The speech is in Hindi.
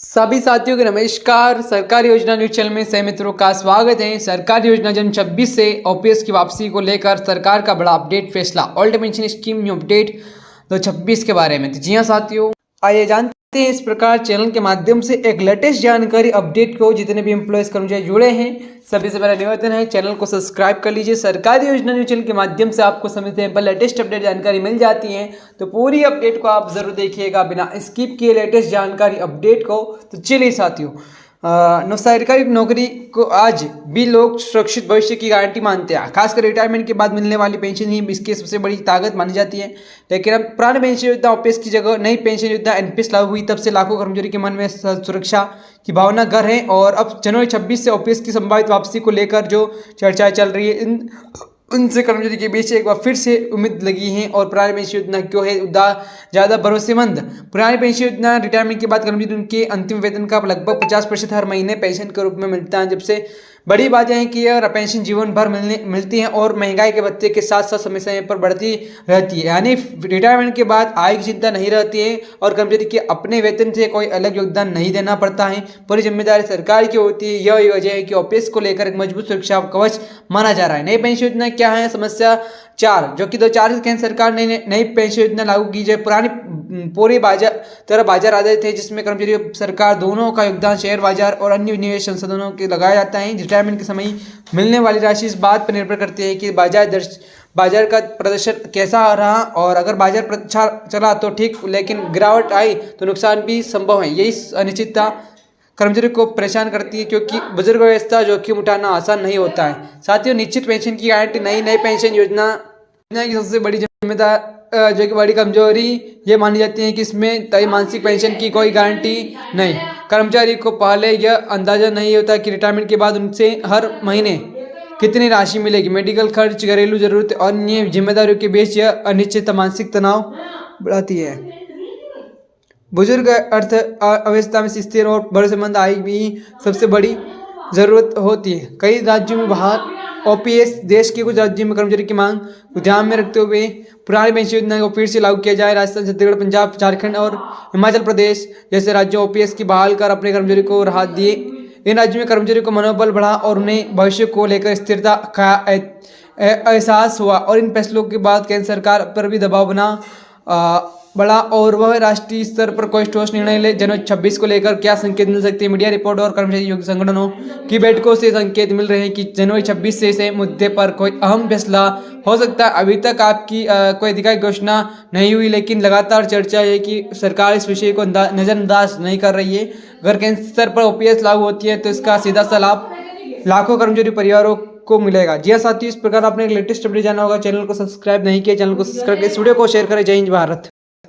सभी साथियों को नमस्कार। सरकारी योजना न्यूज चैनल में सभी मित्रों का स्वागत है। सरकारी योजना जन 26 से ओपीएस की वापसी को लेकर सरकार का बड़ा अपडेट फैसला, old pension scheme new update 2026 के बारे में। तो जी हाँ साथियों, आइए जानते हैं इस प्रकार चैनल के माध्यम से एक लेटेस्ट जानकारी अपडेट को जितने भी एम्प्लॉयज कर्मचारी जुड़े हैं सभी से मेरा निवेदन है चैनल को सब्सक्राइब कर लीजिए। सरकारी योजना न्यूज चैनल के माध्यम से आपको समय से पर लेटेस्ट अपडेट जानकारी मिल जाती है, तो पूरी अपडेट को आप जरूर देखिएगा बिना स्किप किए लेटेस्ट जानकारी अपडेट को। तो चलिए साथियों, सरकारी नौकरी को आज भी लोग सुरक्षित भविष्य की गारंटी मानते हैं। खासकर रिटायरमेंट के बाद मिलने वाली पेंशन ही इसकी सबसे बड़ी ताकत मानी जाती है। लेकिन अब पुरानी पेंशन योजना ओपीएस की जगह नई पेंशन योजना एनपीएस लागू हुई, तब से लाखों कर्मचारी के मन में सुरक्षा की भावना घर है। और अब जनवरी 26 से ओपीएस की संभावित वापसी को लेकर जो चर्चाएं चल रही है उनसे कर्मचारी के बीच एक बार फिर से उम्मीद लगी है। और पुरानी पेंशन योजना क्यों है ज़्यादा भरोसेमंद? पुरानी पेंशन योजना रिटायरमेंट के बाद कर्मचारी उनके अंतिम वेतन का लगभग 50% हर महीने पेंशन के रूप में मिलता है। जब से बड़ी बात यह है कि यह पेंशन जीवन भर मिलती है और महंगाई के भत्ते के साथ साथ समय समय पर बढ़ती रहती है। यानी रिटायरमेंट के बाद आय की चिंता नहीं रहती है और कर्मचारी के अपने वेतन से कोई अलग योगदान नहीं देना पड़ता है। पूरी जिम्मेदारी सरकार की होती है। यह वजह है कि ओपीएस को लेकर एक मजबूत सुरक्षा कवच माना जा रहा है। नई पेंशन योजना क्या है? समस्या 4, जो कि 2004 से केंद्र सरकार ने नई पेंशन योजना लागू की जाए। पुरानी पूरी बाजार आधारित थे, जिसमें कर्मचारी सरकार दोनों का योगदान शेयर बाजार और अन्य निवेश संसाधनों के लगाया जाता है। रिटायरमेंट के समय मिलने वाली राशि इस बात पर निर्भर करती है कि बाजार का प्रदर्शन कैसा रहा, और अगर बाजार अच्छा चला तो ठीक, लेकिन गिरावट आई तो नुकसान भी संभव है। यही अनिश्चितता कर्मचारी को परेशान करती है, क्योंकि बुजुर्ग व्यवस्था जोखिम उठाना आसान नहीं होता है। साथियों, निश्चित पेंशन की गारंटी नई पेंशन योजना की सबसे बड़ी जिम्मेदार जो कि बड़ी कमजोरी ये मानी जाती है कि इसमें तय मासिक पेंशन की कोई गारंटी नहीं। कर्मचारी को पहले यह अंदाजा नहीं होता कि रिटायरमेंट के बाद उनसे हर महीने कितनी राशि मिलेगी। मेडिकल खर्च, घरेलू जरूरत और अन्य जिम्मेदारियों के बीच यह अनिश्चित मानसिक तनाव बढ़ाती है। बुजुर्ग अर्थ अवस्था में स्थिर और भरोसेमंद आय भी सबसे बड़ी जरूरत होती है। कई राज्यों में बाहर ओपीएस देश के कुछ राज्यों में कर्मचारी की मांग को ध्यान में रखते हुए पुरानी पेंशन योजना को फिर से लागू किया जाए। राजस्थान, छत्तीसगढ़, पंजाब, झारखंड और हिमाचल प्रदेश जैसे राज्यों ओपीएस की बहाल कर अपने कर्मचारी को राहत दिए। इन राज्यों में कर्मचारी को मनोबल बढ़ा और उन्हें भविष्य को लेकर स्थिरता का एहसास हुआ। और इन फैसलों के बाद केंद्र सरकार पर भी दबाव बढ़ा और वह राष्ट्रीय स्तर पर कोई ठोस निर्णय ले। जनवरी 26 को लेकर क्या संकेत मिल सकते हैं? मीडिया रिपोर्ट और कर्मचारी योग्य संगठनों की बैठकों से संकेत मिल रहे हैं कि जनवरी 26 से इस मुद्दे पर कोई अहम फैसला हो सकता है। अभी तक आपकी कोई अधिकारिक घोषणा नहीं हुई, लेकिन लगातार चर्चा है कि सरकार इस विषय को नजरअंदाज नहीं कर रही है। अगर केंद्र स्तर पर ओपीएस लागू होती है तो इसका सीधा सा लाभ लाखों कर्मचारी परिवारों को मिलेगा। जी हाँ साथियों, इस प्रकार आपने एक लेटेस्ट अपडेट जाना होगा। चैनल को सब्सक्राइब नहीं किया, चैनल को सब्सक्राइब कर इस वीडियो को शेयर करें। जय हिंद भारत।